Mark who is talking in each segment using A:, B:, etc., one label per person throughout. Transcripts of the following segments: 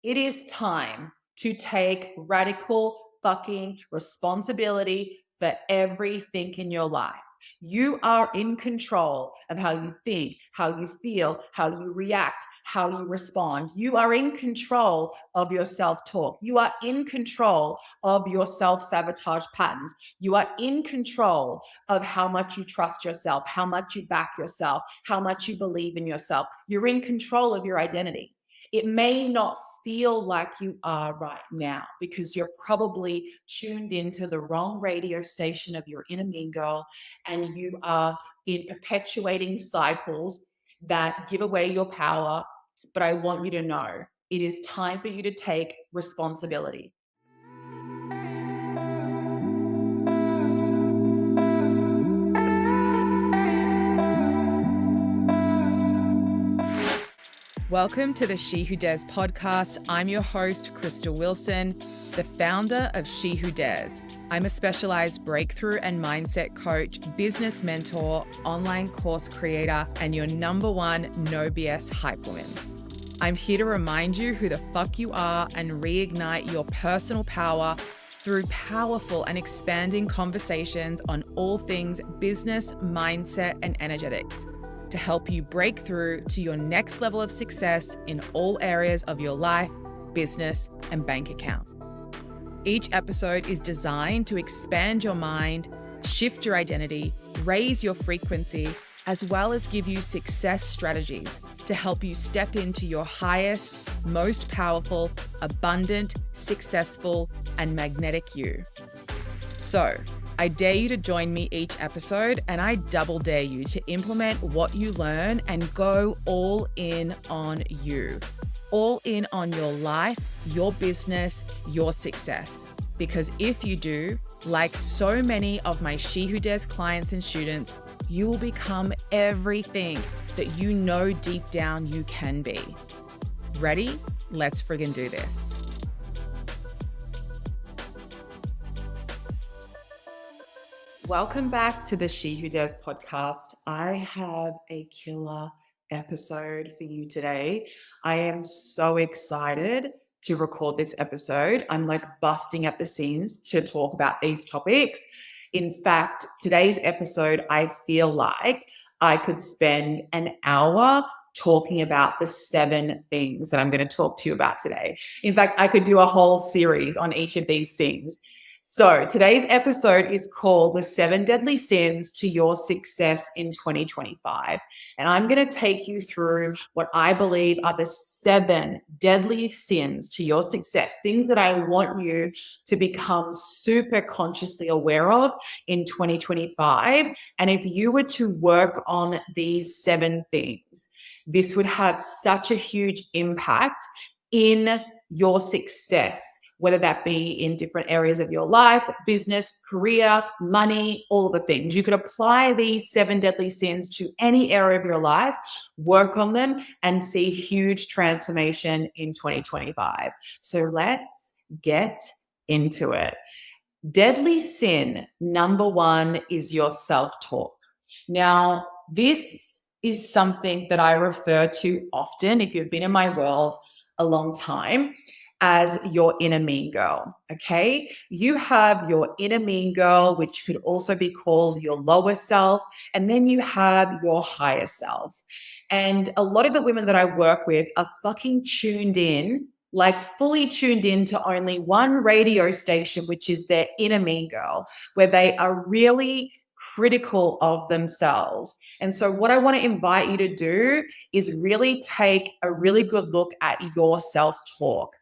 A: It is time to take radical fucking responsibility for everything in your life. You are in control of how you think, how you feel, how you react, how you respond. You are in control of your self-talk. You are in control of your self-sabotage patterns. You are in control of how much you trust yourself, how much you back yourself, how much you believe in yourself. You're in control of your identity. It may not feel like you are right now because you're probably tuned into the wrong radio station of your inner mean girl, and you are in perpetuating cycles that give away your power. But I want you to know it is time for you to take responsibility. Welcome to the She Who Dares podcast. I'm your host, Krystal Wilson, the founder of She Who Dares. I'm a specialized breakthrough and mindset coach, business mentor, online course creator, and your number one no BS hype woman. I'm here to remind you who the fuck you are and reignite your personal power through powerful and expanding conversations on all things business, mindset, and energetics, to help you break through to your next level of success in all areas of your life, business, and bank account. Each episode is designed to expand your mind, shift your identity, raise your frequency, as well as give you success strategies to help you step into your highest, most powerful, abundant, successful, and magnetic you. So, I dare you to join me each episode, and I double dare you to implement what you learn and go all in on you. All in on your life, your business, your success. Because if you do, like so many of my She Who Dares clients and students, you will become everything that you know deep down you can be. Ready? Let's friggin' do this. Welcome back to the She Who Dares podcast. I have a killer episode for you today. I am so excited to record this episode. I'm like busting at the seams to talk about these topics. In fact, today's episode, I feel like I could spend an hour talking about the 7 things that I'm going to talk to you about today. In fact, I could do a whole series on each of these things. So today's episode is called The 7 Deadly Sins to Your Success in 2025. And I'm going to take you through what I believe are the 7 deadly sins to your success, things that I want you to become super consciously aware of in 2025. And if you were to work on these 7 things, this would have such a huge impact in your success, whether that be in different areas of your life, business, career, money, all the things. You could apply these 7 deadly sins to any area of your life, work on them, and see huge transformation in 2025. So let's get into it. Deadly sin number 1 is your self-talk. Now, this is something that I refer to often, if you've been in my world a long time, as your inner mean girl, okay? You have your inner mean girl, which could also be called your lower self, and then you have your higher self. And a lot of the women that I work with are fucking tuned in, like fully tuned in to only one radio station, which is their inner mean girl, where they are really critical of themselves. And so what I want to invite you to do is really take a really good look at your self-talk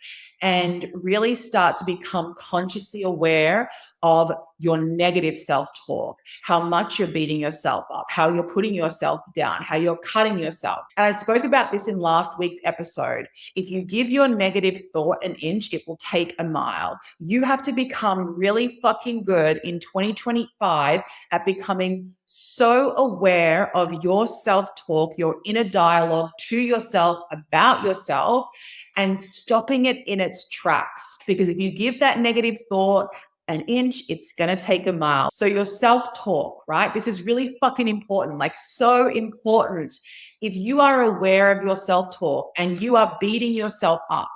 A: and really start to become consciously aware of your negative self-talk, how much you're beating yourself up, how you're putting yourself down, how you're cutting yourself. And I spoke about this in last week's episode. If you give your negative thought an inch, it will take a mile. You have to become really fucking good in 2025 at becoming so aware of your self-talk, your inner dialogue to yourself about yourself, and stopping it in its tracks. Because if you give that negative thought an inch, it's going to take a mile. So your self-talk, right? This is really fucking important, like so important. If you are aware of your self-talk and you are beating yourself up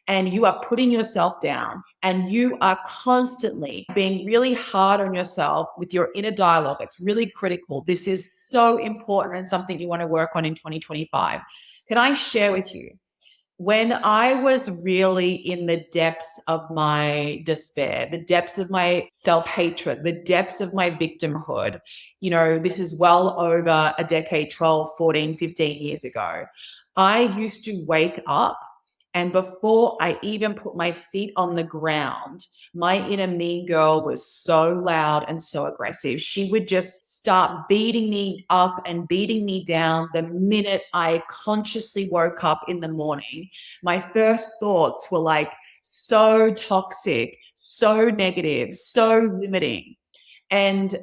A: and you are putting yourself down and you are constantly being really hard on yourself with your inner dialogue, it's really critical. This is so important and something you want to work on in 2025. Can I share with you? When I was really in the depths of my despair, the depths of my self hatred, the depths of my victimhood, this is well over a decade, 12, 14, 15 years ago. I used to wake up, and before I even put my feet on the ground, my inner mean girl was so loud and so aggressive. She would just start beating me up and beating me down the minute I consciously woke up in the morning. My first thoughts were like so toxic, so negative, so limiting. And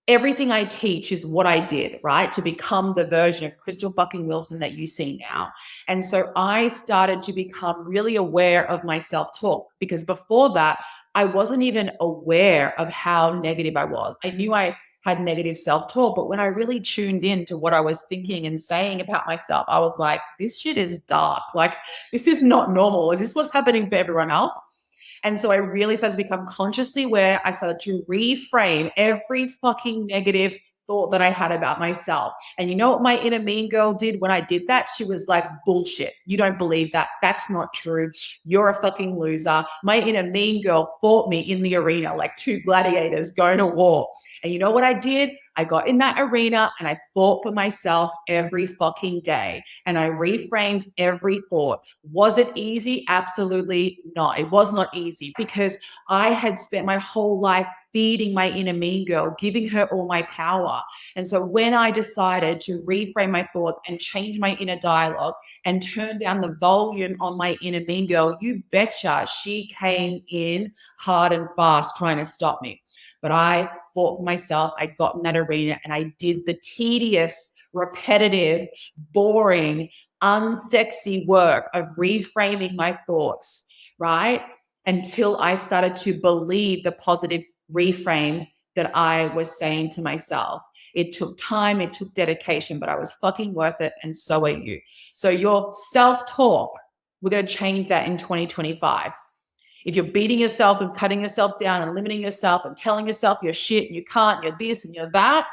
A: everything I teach is what I did, right? To become the version of Krystal fucking Wilson that you see now. And so I started to become really aware of my self-talk, because before that, I wasn't even aware of how negative I was. I knew I had negative self-talk, but when I really tuned in to what I was thinking and saying about myself, I was like, this shit is dark. Like, this is not normal. Is this what's happening for everyone else? And so I really started to become consciously aware. I started to reframe every fucking negative thought that I had about myself. And you know what my inner mean girl did when I did that? She was like, bullshit. You don't believe that. That's not true. You're a fucking loser. My inner mean girl fought me in the arena like two gladiators going to war. And you know what I did? I got in that arena and I fought for myself every fucking day. And I reframed every thought. Was it easy? Absolutely not. It was not easy, because I had spent my whole life feeding my inner mean girl, giving her all my power. And so when I decided to reframe my thoughts and change my inner dialogue and turn down the volume on my inner mean girl, you betcha she came in hard and fast trying to stop me. But I fought for myself. I got in that arena and I did the tedious, repetitive, boring, unsexy work of reframing my thoughts, right? Until I started to believe the positive reframes that I was saying to myself. It took time, it took dedication, but I was fucking worth it, and so are you. So your self-talk, we're going to change that in 2025. If you're beating yourself and cutting yourself down and limiting yourself and telling yourself you're shit, you can't, you're this and you're that,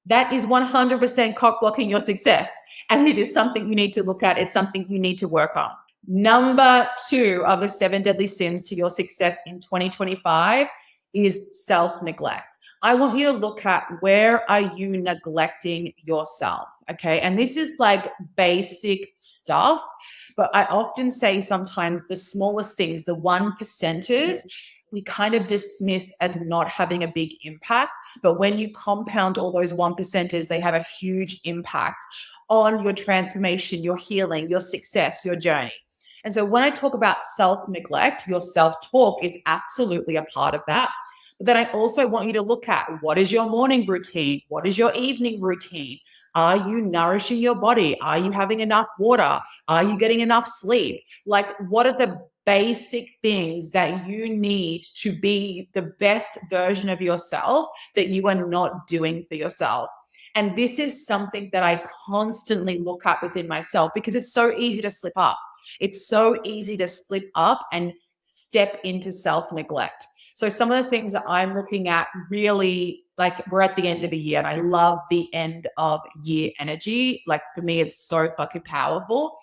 A: that is 100% cock blocking your success. And it is something you need to look at. It's something you need to work on. Number 2 of the 7 deadly sins to your success in 2025 is self-neglect. I want you to look at, where are you neglecting yourself? Okay. And this is like basic stuff, but I often say sometimes the smallest things, the 1%ers, we kind of dismiss as not having a big impact. But when you compound all those 1%ers, they have a huge impact on your transformation, your healing, your success, your journey. And so when I talk about self-neglect, your self-talk is absolutely a part of that. But then I also want you to look at, what is your morning routine? What is your evening routine? Are you nourishing your body? Are you having enough water? Are you getting enough sleep? Like, what are the basic things that you need to be the best version of yourself that you are not doing for yourself? And this is something that I constantly look at within myself, because it's so easy to slip up. It's so easy to slip up and step into self-neglect. So some of the things that I'm looking at, really, like, we're at the end of a year and I love the end of year energy. Like, for me, it's so fucking powerful.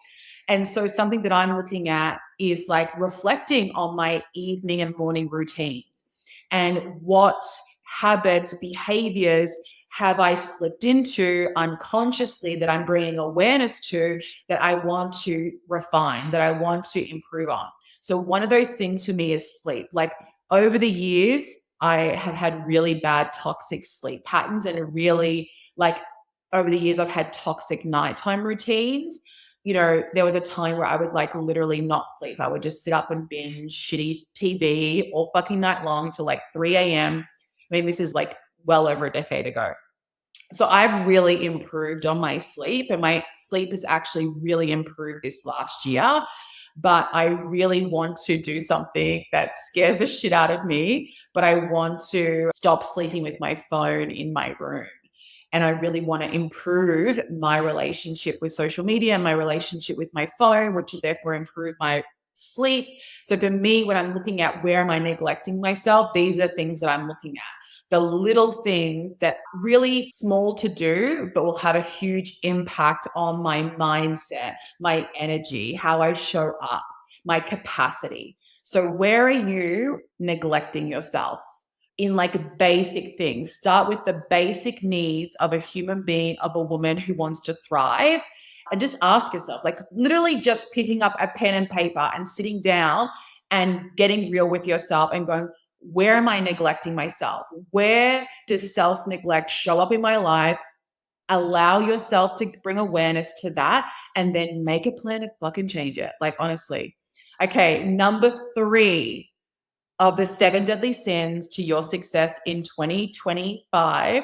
A: And so something that I'm looking at is like reflecting on my evening and morning routines, and what habits, behaviors have I slipped into unconsciously that I'm bringing awareness to, that I want to refine, that I want to improve on. So one of those things for me is sleep. Like, over the years, I have had really bad toxic sleep patterns, and over the years, I've had toxic nighttime routines. There was a time where I would like literally not sleep. I would just sit up and binge shitty TV all fucking night long till like 3 a.m. I mean, this is like well over a decade ago. So I've really improved on my sleep, and my sleep has actually really improved this last year. But I really want to do something that scares the shit out of me, but I want to stop sleeping with my phone in my room. And I really want to improve my relationship with social media, my relationship with my phone, which will therefore improve my sleep. So for me, when I'm looking at where am I neglecting myself, these are the things that I'm looking at. The little things that really small to do, but will have a huge impact on my mindset, my energy, how I show up, my capacity. So where are you neglecting yourself? In like basic things. Start with the basic needs of a human being, of a woman who wants to thrive. And just ask yourself, like literally just picking up a pen and paper and sitting down and getting real with yourself and going, where am I neglecting myself? Where does self neglect show up in my life? Allow yourself to bring awareness to that and then make a plan to fucking change it. Like, honestly. Okay, number 3 of the 7 deadly sins to your success in 2025.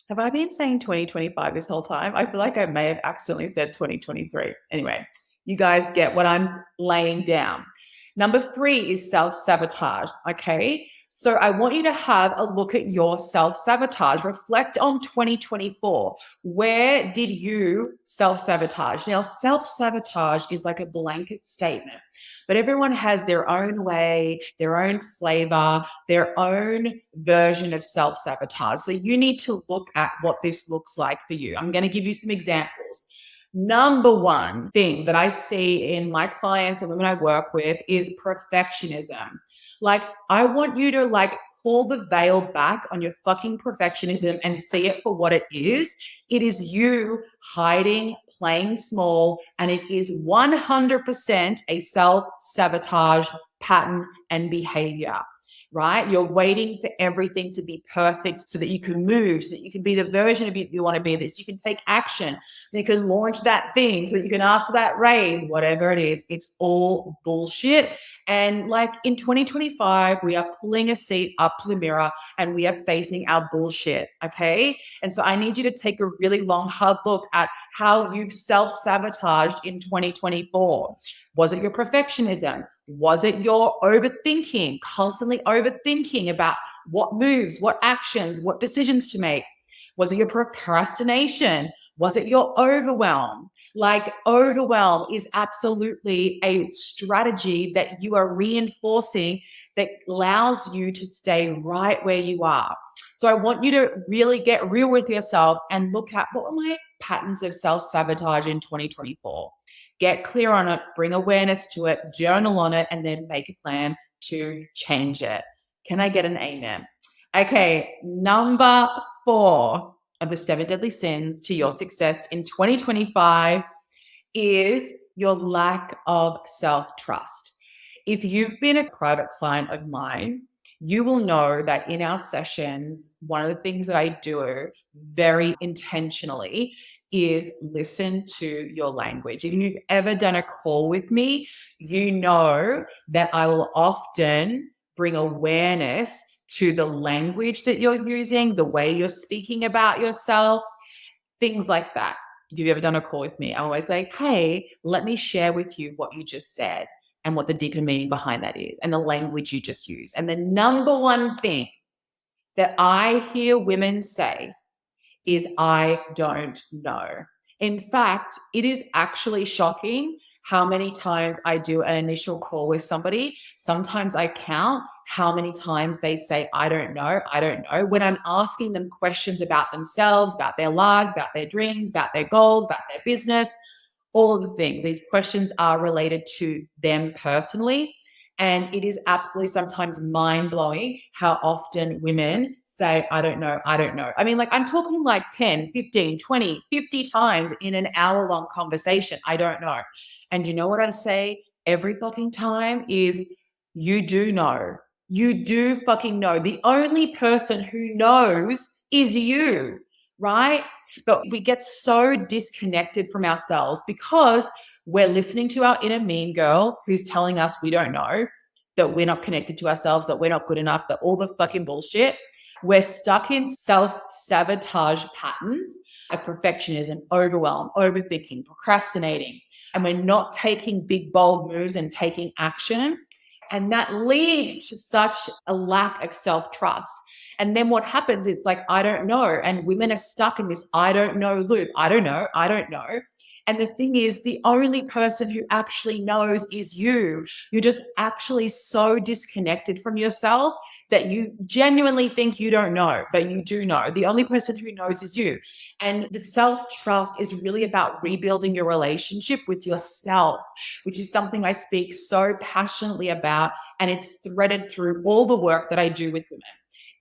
A: Have I been saying 2025 this whole time? I feel like I may have accidentally said 2023. Anyway, you guys get what I'm laying down. Number 3 is self-sabotage. Okay. So I want you to have a look at your self-sabotage. Reflect on 2024. Where did you self-sabotage? Now, self-sabotage is like a blanket statement, but everyone has their own way, their own flavor, their own version of self-sabotage. So you need to look at what this looks like for you. I'm going to give you some examples. Number one thing that I see in my clients and women I work with is perfectionism. Like, I want you to like pull the veil back on your fucking perfectionism and see it for what it is. It is you hiding, playing small, and it is 100% a self-sabotage pattern and behavior. Right? You're waiting for everything to be perfect so that you can move, so that you can be the version of you want to be, this. You can take action, so you can launch that thing, so that you can ask for that raise, whatever it is. It's all bullshit. And like in 2025, we are pulling a seat up to the mirror and we are facing our bullshit. Okay. And so I need you to take a really long, hard look at how you've self-sabotaged in 2024. Was it your perfectionism? Was it your overthinking, constantly overthinking about what moves, what actions, what decisions to make? Was it your procrastination? Was it your overwhelm? Like, overwhelm is absolutely a strategy that you are reinforcing that allows you to stay right where you are. So I want you to really get real with yourself and look at what were my patterns of self-sabotage in 2024. Get clear on it, bring awareness to it, journal on it, and then make a plan to change it. Can I get an amen? Okay, number 4 of the 7 deadly sins to your success in 2025 is your lack of self-trust. If you've been a private client of mine, you will know that in our sessions, one of the things that I do very intentionally is listen to your language. If you've ever done a call with me, you know that I will often bring awareness to the language that you're using, the way you're speaking about yourself, things like that. If you've ever done a call with me, I'm always like, hey, let me share with you what you just said and what the deeper meaning behind that is and the language you just used. And the number one thing that I hear women say is, I don't know. In fact, it is actually shocking how many times I do an initial call with somebody. Sometimes I count how many times they say, I don't know, when I'm asking them questions about themselves, about their lives, about their dreams, about their goals, about their business, all of the things. These questions are related to them personally. And it is absolutely sometimes mind blowing how often women say, I don't know, I don't know. I mean, like, I'm talking like 10, 15, 20, 50 times in an hour long conversation. I don't know. And you know what I say every fucking time is, you do know. You do fucking know. The only person who knows is you, right? But we get so disconnected from ourselves because we're listening to our inner mean girl who's telling us we don't know, that we're not connected to ourselves, that we're not good enough, that all the fucking bullshit. We're stuck in self-sabotage patterns of perfectionism, overwhelm, overthinking, procrastinating, and we're not taking big, bold moves and taking action. And that leads to such a lack of self-trust. And then what happens, it's like, I don't know. And women are stuck in this I don't know loop. I don't know. I don't know. And the thing is, the only person who actually knows is you. You're just actually so disconnected from yourself that you genuinely think you don't know, but you do know. The only person who knows is you. And the self trust is really about rebuilding your relationship with yourself, which is something I speak so passionately about. And it's threaded through all the work that I do with women.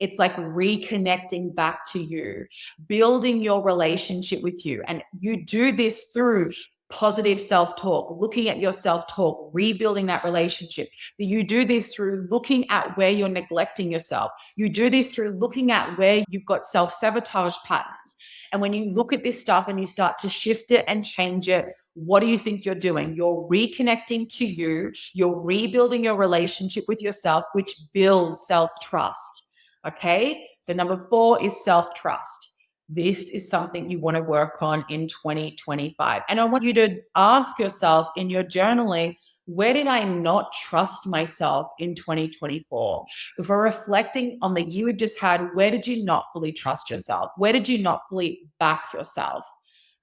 A: It's like reconnecting back to you, building your relationship with you. And you do this through positive self talk, looking at your self talk, rebuilding that relationship. You do this through looking at where you're neglecting yourself. You do this through looking at where you've got self sabotage patterns. And when you look at this stuff and you start to shift it and change it, what do you think you're doing? You're reconnecting to you, you're rebuilding your relationship with yourself, which builds self trust. Okay. So number 4 is self-trust. This is something you want to work on in 2025. And I want you to ask yourself in your journaling, where did I not trust myself in 2024? If we're reflecting on the year we've just had, where did you not fully trust yourself? Where did you not fully back yourself?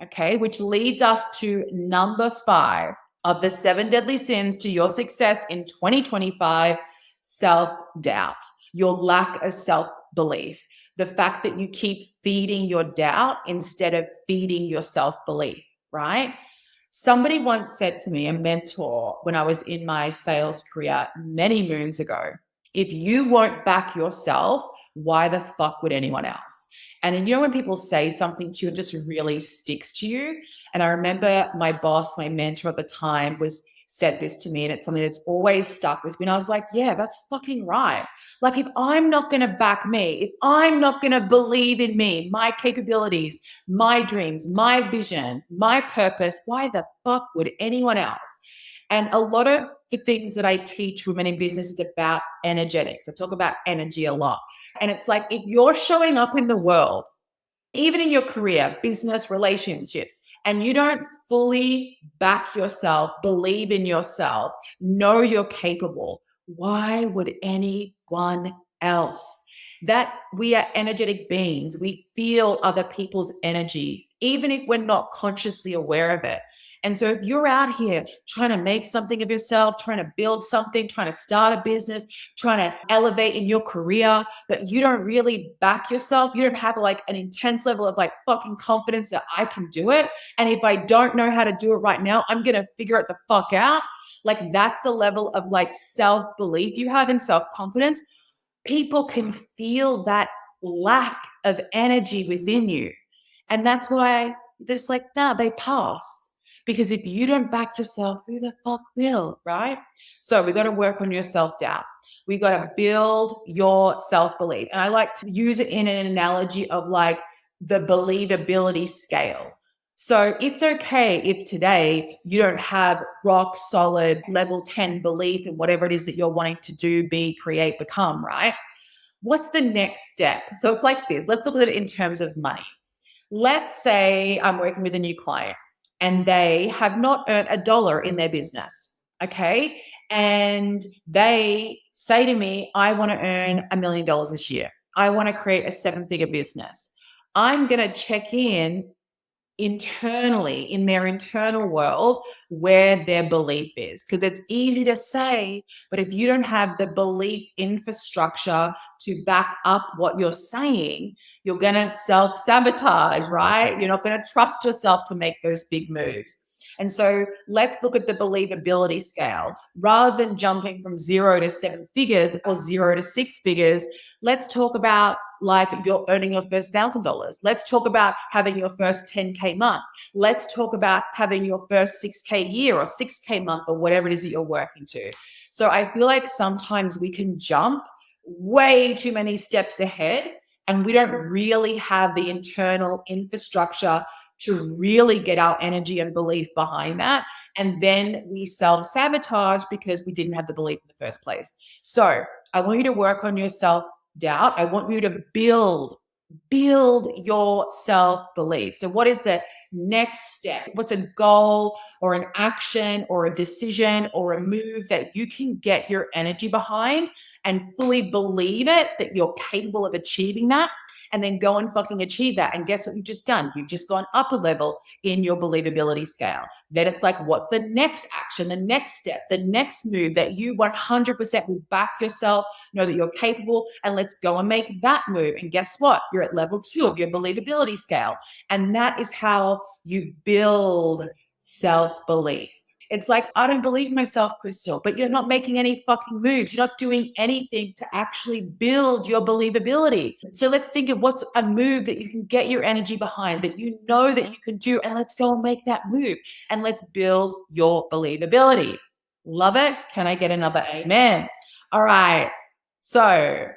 A: Okay, which leads us to number 5 of the 7 deadly sins to your success in 2025, self-doubt, your lack of self-belief, the fact that you keep feeding your doubt instead of feeding your self-belief, right? Somebody once said to me, a mentor, when I was in my sales career many moons ago, if you won't back yourself, why the fuck would anyone else? And you know, when people say something to you, it just really sticks to you. And I remember my boss, my mentor at the time, was said this to me, and it's something that's always stuck with me. And I was like, yeah, that's fucking right. Like, if I'm not going to back me, if I'm not going to believe in me, my capabilities, my dreams, my vision, my purpose, why the fuck would anyone else? And a lot of the things that I teach women in business is about energetics. I talk about energy a lot. And it's like, if you're showing up in the world, even in your career, business, relationships, and you don't fully back yourself, believe in yourself, know you're capable, why would anyone else? That we are energetic beings. We feel other people's energy, even if we're not consciously aware of it. And so if you're out here trying to make something of yourself, trying to build something, trying to start a business, trying to elevate in your career, but you don't really back yourself, you don't have like an intense level of like fucking confidence that I can do it. And if I don't know how to do it right now, I'm going to figure it the fuck out. Like, that's the level of like self-belief you have and self-confidence. People can feel that lack of energy within you. And that's why there's like, nah, they pass. Because if you don't back yourself, who the fuck will, right? So we got to work on your self-doubt. We got to build your self-belief. And I like to use it in an analogy of like the believability scale. So it's okay if today you don't have rock solid level 10 belief in whatever it is that you're wanting to do, be, create, become, right? What's the next step? So it's like this. Let's look at it in terms of money. Let's say I'm working with a new client and they have not earned $1 in their business. Okay. And they say to me, I want to earn $1 million this year. I want to create a 7-figure business. I'm going to check in internally in their internal world where their belief is, because it's easy to say, but if you don't have the belief infrastructure to back up what you're saying, you're going to self-sabotage, right? You're not going to trust yourself to make those big moves. And so let's look at the believability scale. Rather than jumping from 0 to 7 figures or 0 to 6 figures, let's talk about like you're earning your first $1,000. Let's talk about having your first 10K month. Let's talk about having your first 6K year or 6K month or whatever it is that you're working to. So I feel like sometimes we can jump way too many steps ahead and we don't really have the internal infrastructure to really get our energy and belief behind that. And then we self-sabotage because we didn't have the belief in the first place. So I want you to work on your self-doubt. I want you to build your self-belief. So what is the next step? What's a goal or an action or a decision or a move that you can get your energy behind and fully believe it, that you're capable of achieving that? and then go and fucking achieve that. And guess what you've just done? You've just gone up a level in your believability scale. Then it's like, what's the next action, the next step, the next move that you 100% will back yourself, know that you're capable, and let's go and make that move. And guess what? You're at level 2 of your believability scale. And that is how you build self-belief. It's like, I don't believe myself, Krystal, but you're not making any fucking moves. You're not doing anything to actually build your believability. So let's think of what's a move that you can get your energy behind, that you know that you can do, and let's go and make that move. And let's build your believability. Love it? Can I get another amen? All right. So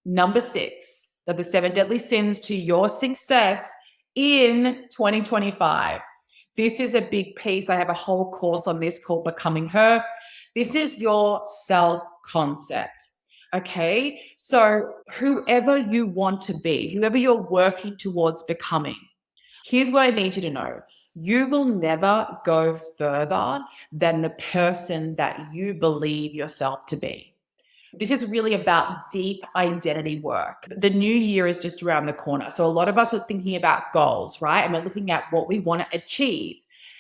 A: number 6 of the 7 deadly sins to your success in 2025. This is a big piece. I have a whole course on this called Becoming Her. This is your self-concept. Okay. So whoever you want to be, whoever you're working towards becoming, here's what I need you to know. You will never go further than the person that you believe yourself to be. This is really about deep identity work. The new year is just around the corner. So a lot of us are thinking about goals, right? And we're looking at what we want to achieve.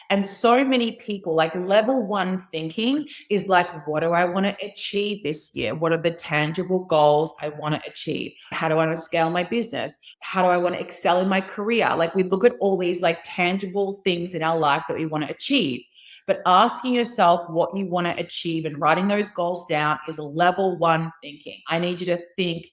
A: And so many people, like level 1 thinking is like, what do I want to achieve this year? What are the tangible goals I want to achieve? How do I want to scale my business? How do I want to excel in my career? Like we look at all these like tangible things in our life that we want to achieve. But asking yourself what you want to achieve and writing those goals down is level 1 thinking. I need you to think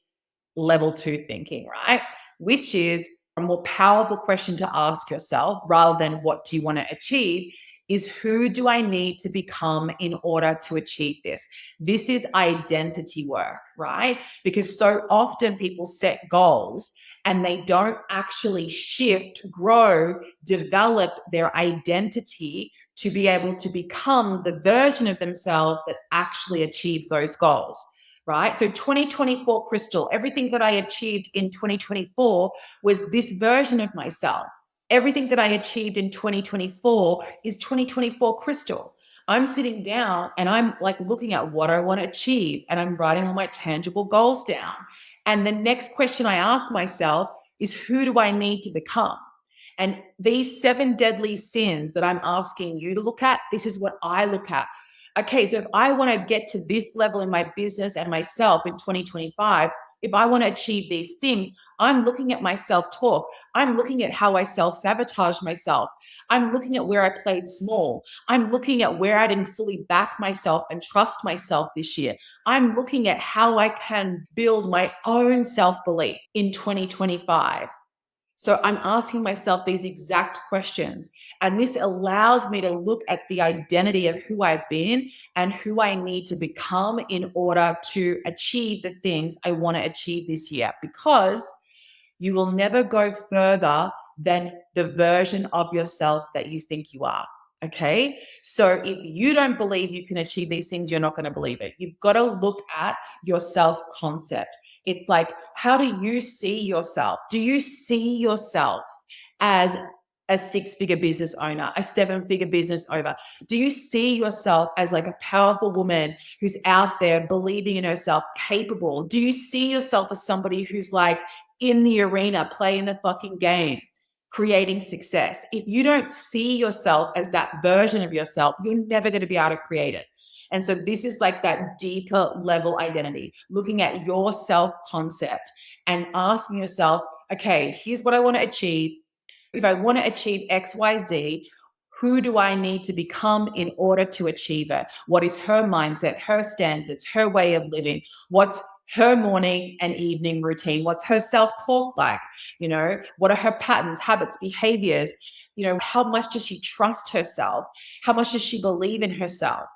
A: level 2 thinking, right? Which is a more powerful question to ask yourself rather than what do you want to achieve is who do I need to become in order to achieve this? This is identity work, right? Because so often people set goals and they don't actually shift, grow, develop their identity to be able to become the version of themselves that actually achieves those goals. Right. So 2024, Krystal, everything that I achieved in 2024 was this version of myself. Everything that I achieved in 2024 is 2024 Krystal. I'm sitting down and I'm like looking at what I want to achieve and I'm writing all my tangible goals down. And the next question I ask myself is who do I need to become? And these 7 deadly sins that I'm asking you to look at, this is what I look at. Okay, so if I want to get to this level in my business and myself in 2025, if I want to achieve these things, I'm looking at my self-talk. I'm looking at how I self-sabotage myself. I'm looking at where I played small. I'm looking at where I didn't fully back myself and trust myself this year. I'm looking at how I can build my own self-belief in 2025. So I'm asking myself these exact questions. And this allows me to look at the identity of who I've been and who I need to become in order to achieve the things I want to achieve this year. Because you will never go further than the version of yourself that you think you are. Okay. So if you don't believe you can achieve these things, you're not going to believe it. You've got to look at your self concept. It's like, how do you see yourself? Do you see yourself as a 6-figure business owner, a 7-figure business owner? Do you see yourself as like a powerful woman who's out there believing in herself, capable? Do you see yourself as somebody who's like in the arena, playing the fucking game, creating success? If you don't see yourself as that version of yourself, you're never going to be able to create it. And so this is like that deeper level identity, looking at your self-concept and asking yourself, okay, here's what I want to achieve. If I want to achieve X, Y, Z, who do I need to become in order to achieve it? What is her mindset, her standards, her way of living? What's her morning and evening routine? What's her self-talk like? You know, what are her patterns, habits, behaviors? You know, how much does she trust herself? How much does she believe in herself?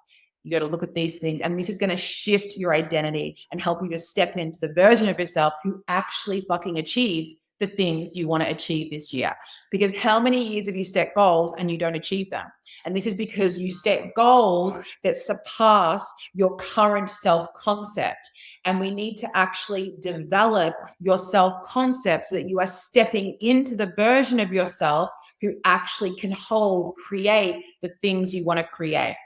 A: You got to look at these things, and this is going to shift your identity and help you to step into the version of yourself who actually fucking achieves the things you want to achieve this year. Because how many years have you set goals and you don't achieve them? And this is because you set goals that surpass your current self-concept. And we need to actually develop your self-concept so that you are stepping into the version of yourself who actually can hold, create the things you want to create.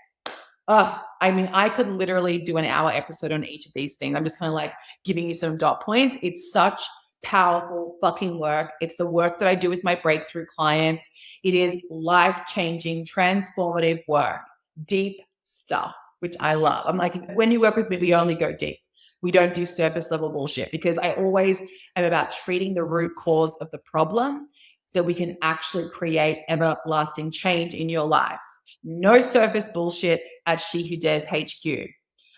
A: I mean, I could literally do an hour episode on each of these things. I'm just kind of like giving you some dot points. It's such powerful fucking work. It's the work that I do with my breakthrough clients. It is life-changing, transformative work, deep stuff, which I love. I'm like, when you work with me, we only go deep. We don't do surface level bullshit because I always am about treating the root cause of the problem so we can actually create everlasting change in your life. No surface bullshit at She Who Dares HQ.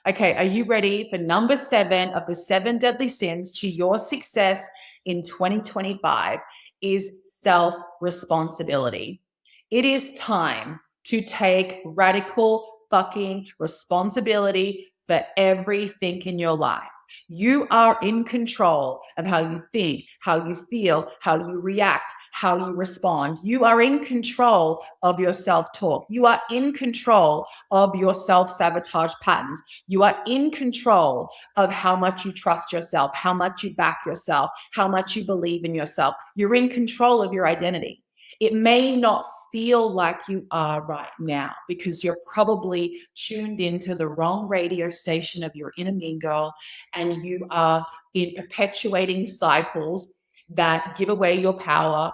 A: Okay, are you ready for number 7 of the 7 deadly sins to your success in 2025 is self-responsibility. It is time to take radical fucking responsibility for everything in your life. You are in control of how you think, how you feel, how you react, how you respond. You are in control of your self-talk. You are in control of your self-sabotage patterns. You are in control of how much you trust yourself, how much you back yourself, how much you believe in yourself. You're in control of your identity. It may not feel like you are right now because you're probably tuned into the wrong radio station of your inner mean girl and you are in perpetuating cycles that give away your power.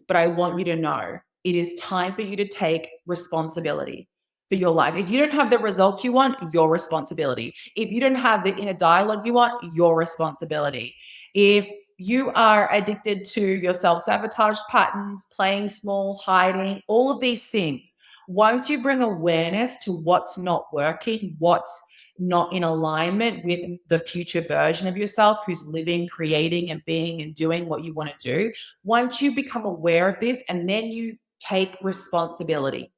A: But I want you to know it is time for you to take responsibility for your life. If you don't have the results you want, your responsibility. If you don't have the inner dialogue you want, your responsibility. If you are addicted to your self-sabotage patterns, playing small, hiding, all of these things, once you bring awareness to what's not working, what's not in alignment with the future version of yourself who's living, creating, and being and doing what you want to do, once you become aware of this and then you take responsibility.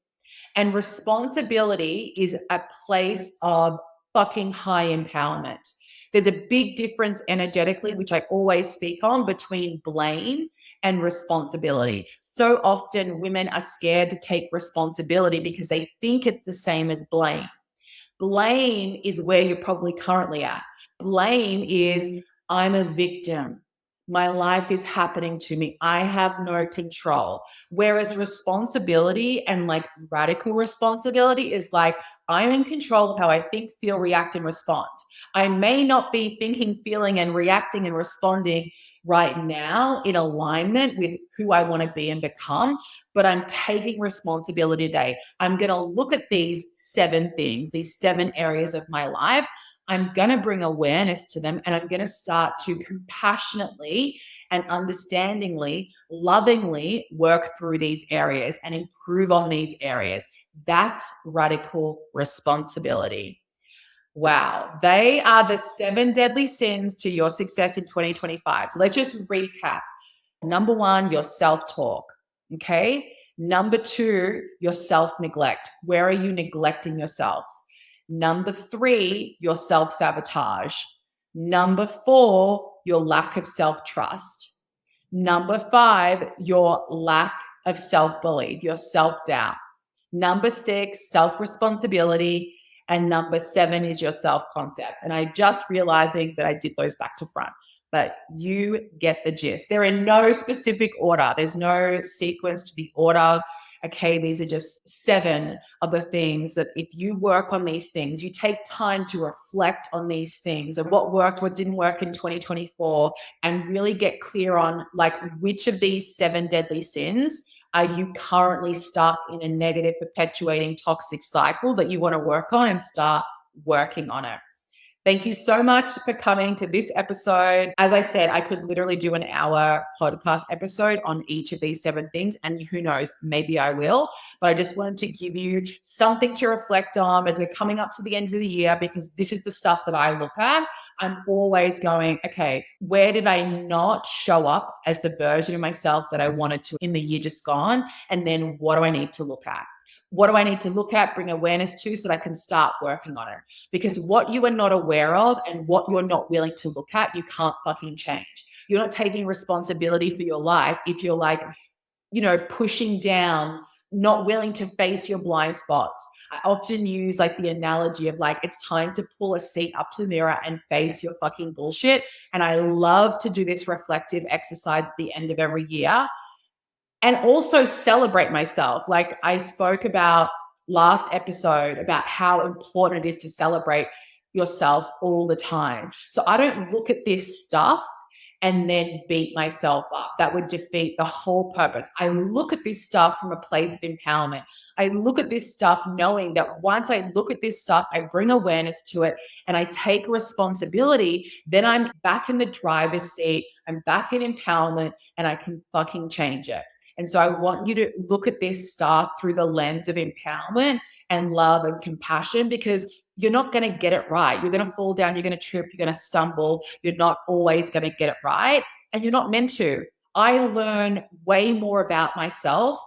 A: And responsibility is a place of fucking high empowerment. There's a big difference energetically, which I always speak on, between blame and responsibility. So often women are scared to take responsibility because they think it's the same as blame. Blame is where you're probably currently at. Blame is, I'm a victim. My life is happening to me. I have no control. Whereas responsibility and like radical responsibility is like, I'm in control of how I think, feel, react, and respond. I may not be thinking, feeling, and reacting and responding right now in alignment with who I want to be and become, but I'm taking responsibility today. I'm going to look at these 7 things, these 7 areas of my life. I'm going to bring awareness to them and I'm going to start to compassionately and understandingly, lovingly work through these areas and improve on these areas. That's radical responsibility. Wow. They are the 7 deadly sins to your success in 2025. So let's just recap. Number 1, your self-talk. Okay. Number 2, your self-neglect. Where are you neglecting yourself? Number 3, your self-sabotage. Number 4, your lack of self-trust. Number 5, your lack of self-belief, your self-doubt. Number 6, self-responsibility. And number 7 is your self-concept. And I just realizing that I did those back to front, but you get the gist. They're in no specific order. There's no sequence to the order. Okay, these are just 7 of the things that if you work on these things, you take time to reflect on these things and what worked, what didn't work in 2024, and really get clear on like which of these 7 deadly sins are you currently stuck in a negative, perpetuating, toxic cycle that you want to work on and start working on it. Thank you so much for coming to this episode. As I said, I could literally do an hour podcast episode on each of these 7 things. And who knows, maybe I will. But I just wanted to give you something to reflect on as we're coming up to the end of the year, because this is the stuff that I look at. I'm always going, okay, where did I not show up as the version of myself that I wanted to in the year just gone? And then what do I need to look at? What do I need to look at, bring awareness to so that I can start working on it? Because what you are not aware of and what you're not willing to look at, you can't fucking change. You're not taking responsibility for your life if you're like, pushing down, not willing to face your blind spots. I often use like the analogy of like, it's time to pull a seat up to the mirror and face your fucking bullshit. And I love to do this reflective exercise at the end of every year. And also celebrate myself. Like I spoke about last episode about how important it is to celebrate yourself all the time. So I don't look at this stuff and then beat myself up. That would defeat the whole purpose. I look at this stuff from a place of empowerment. I look at this stuff knowing that once I look at this stuff, I bring awareness to it and I take responsibility, then I'm back in the driver's seat. I'm back in empowerment and I can fucking change it. And so I want you to look at this stuff through the lens of empowerment and love and compassion, because you're not going to get it right. You're going to fall down, you're going to trip, you're going to stumble. You're not always going to get it right. And you're not meant to. I learn way more about myself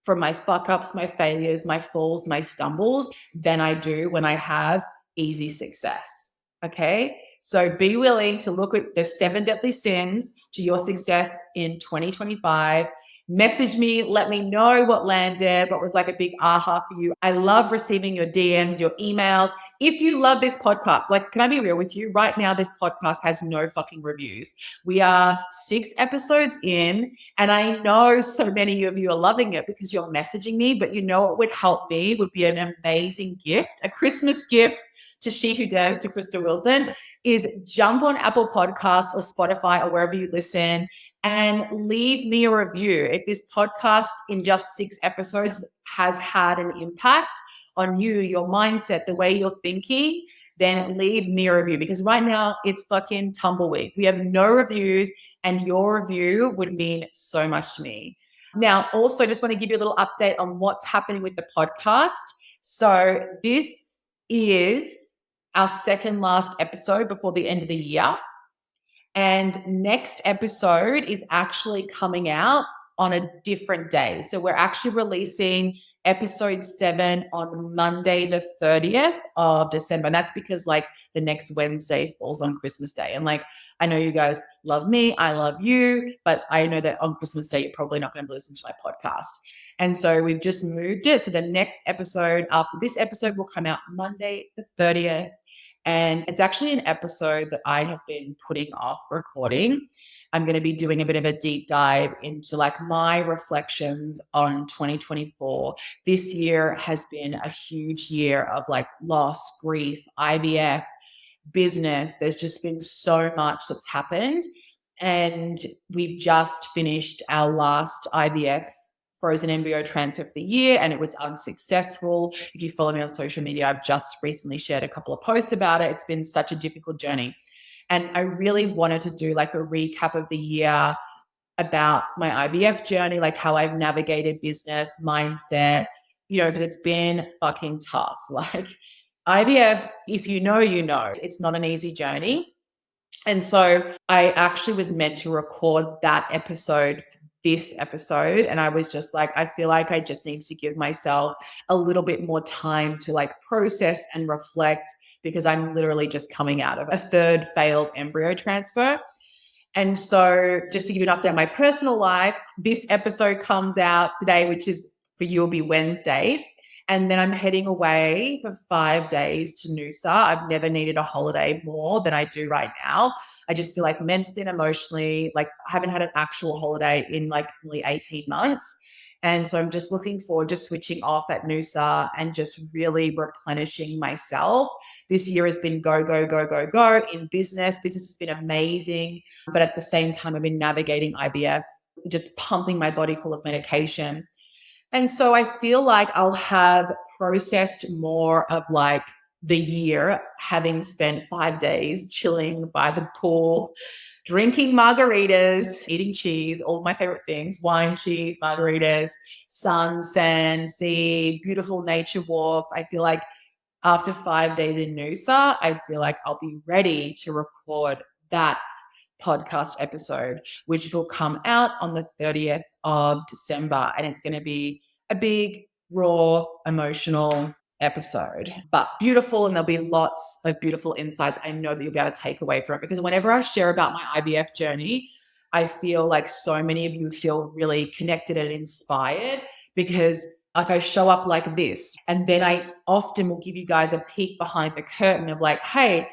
A: from my fuck ups, my failures, my falls, my stumbles than I do when I have easy success. Okay. So be willing to look at the 7 deadly sins to your success in 2025. Message me, let me know what landed, what was like a big aha for you. I love receiving your DMs, your emails. If you love this podcast, like, can I be real with you? Right now, this podcast has no fucking reviews. We are 6 episodes in, and I know so many of you are loving it because you're messaging me, but you know what would help me would be an amazing gift, a Christmas gift to She Who Dares, to Krystal Wilson, is jump on Apple Podcasts or Spotify or wherever you listen and leave me a review. If this podcast in just 6 episodes has had an impact on you, your mindset, the way you're thinking, then leave me a review, because right now it's fucking tumbleweeds. We have no reviews, and your review would mean so much to me. Now, also, just want to give you a little update on what's happening with the podcast. So this is our second last episode before the end of the year. And next episode is actually coming out on a different day. So we're actually releasing episode 7 on Monday, the 30th of December. And that's because like the next Wednesday falls on Christmas Day. And like, I know you guys love me, I love you, but I know that on Christmas Day, you're probably not going to listen to my podcast. And so we've just moved it. So the next episode after this episode will come out Monday, the 30th. And it's actually an episode that I have been putting off recording. I'm going to be doing a bit of a deep dive into like my reflections on 2024. This year has been a huge year of like loss, grief, IVF, business. There's just been so much that's happened. And we've just finished our last IVF frozen embryo transfer for the year, and it was unsuccessful. If you follow me on social media, I've just recently shared a couple of posts about it. It's been such a difficult journey. And I really wanted to do like a recap of the year about my IVF journey, like how I've navigated business, mindset, because it's been fucking tough. Like IVF, if you know, it's not an easy journey. And so I actually was meant to record that episode, this episode. And I was just like, I feel like I just need to give myself a little bit more time to like process and reflect, because I'm literally just coming out of a 3rd failed embryo transfer. And so just to give you an update on my personal life, this episode comes out today, which is for you will be Wednesday. And then I'm heading away for 5 days to Noosa. I've never needed a holiday more than I do right now. I just feel like mentally and emotionally, like I haven't had an actual holiday in like nearly 18 months. And so I'm just looking forward to switching off at Noosa and just really replenishing myself. This year has been go, go, go, go, go in business. Business has been amazing. But at the same time, I've been navigating IVF, just pumping my body full of medication. And so I feel like I'll have processed more of like the year, having spent 5 days chilling by the pool, drinking margaritas, eating cheese, all my favorite things, wine, cheese, margaritas, sun, sand, sea, beautiful nature walks. I feel like after 5 days in Noosa, I feel like I'll be ready to record that podcast episode, which will come out on the 30th of December. And it's going to be a big, raw, emotional episode, but beautiful. And there'll be lots of beautiful insights I know that you'll be able to take away from it. Because whenever I share about my IVF journey, I feel like so many of you feel really connected and inspired, because like I show up like this. And then I often will give you guys a peek behind the curtain of like, hey,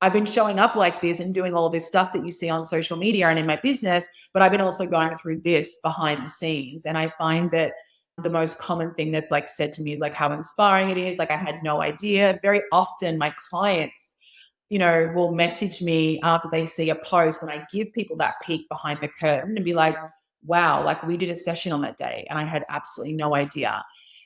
A: I've been showing up like this and doing all of this stuff that you see on social media and in my business, but I've been also going through this behind the scenes. And I find that the most common thing that's like said to me is like how inspiring it is. Like I had no idea. Very often my clients will message me after they see a post when I give people that peek behind the curtain and be like, wow, like we did a session on that day and I had absolutely no idea,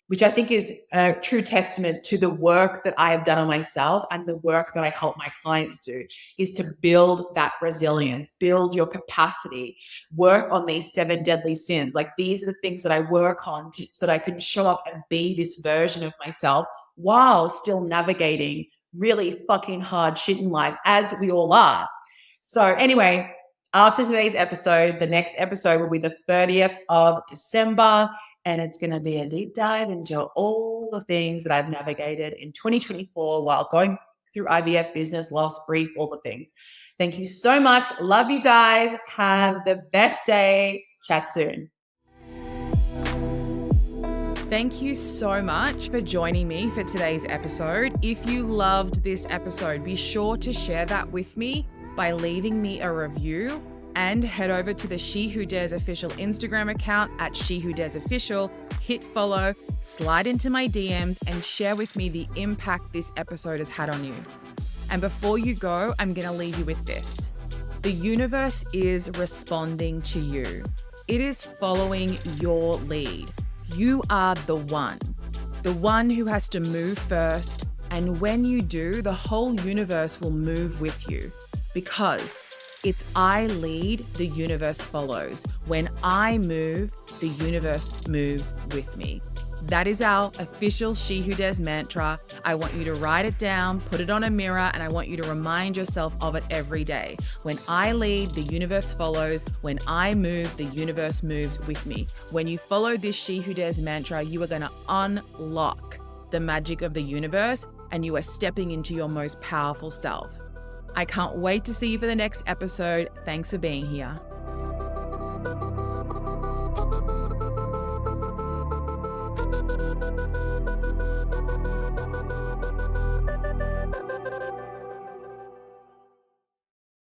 A: which I think is a true testament to the work that I have done on myself and the work that I help my clients do, is to build that resilience, build your capacity, work on these 7 deadly sins. Like these are the things that I work on so that I can show up and be this version of myself while still navigating really fucking hard shit in life, as we all are. So anyway, after today's episode, the next episode will be the 30th of December. And it's going to be a deep dive into all the things that I've navigated in 2024 while going through IVF, business, loss, grief, all the things. Thank you so much. Love you guys. Have the best day. Chat soon. Thank you so much for joining me for today's episode. If you loved this episode, be sure to share that with me by leaving me a review, and head over to the She Who Dares official Instagram account at She Who Dares Official, hit follow, slide into my DMs, and share with me the impact this episode has had on you. And before you go, I'm going to leave you with this. The universe is responding to you. It is following your lead. You are the one who has to move first. And when you do, the whole universe will move with you, because it's I lead, the universe follows. When I move, the universe moves with me. That is our official She Who Dares mantra. I want you to write it down, put it on a mirror, and I want you to remind yourself of it every day. When I lead, the universe follows. When I move, the universe moves with me. When you follow this She Who Dares mantra, you are going to unlock the magic of the universe, and you are stepping into your most powerful self. I can't wait to see you for the next episode. Thanks for being here.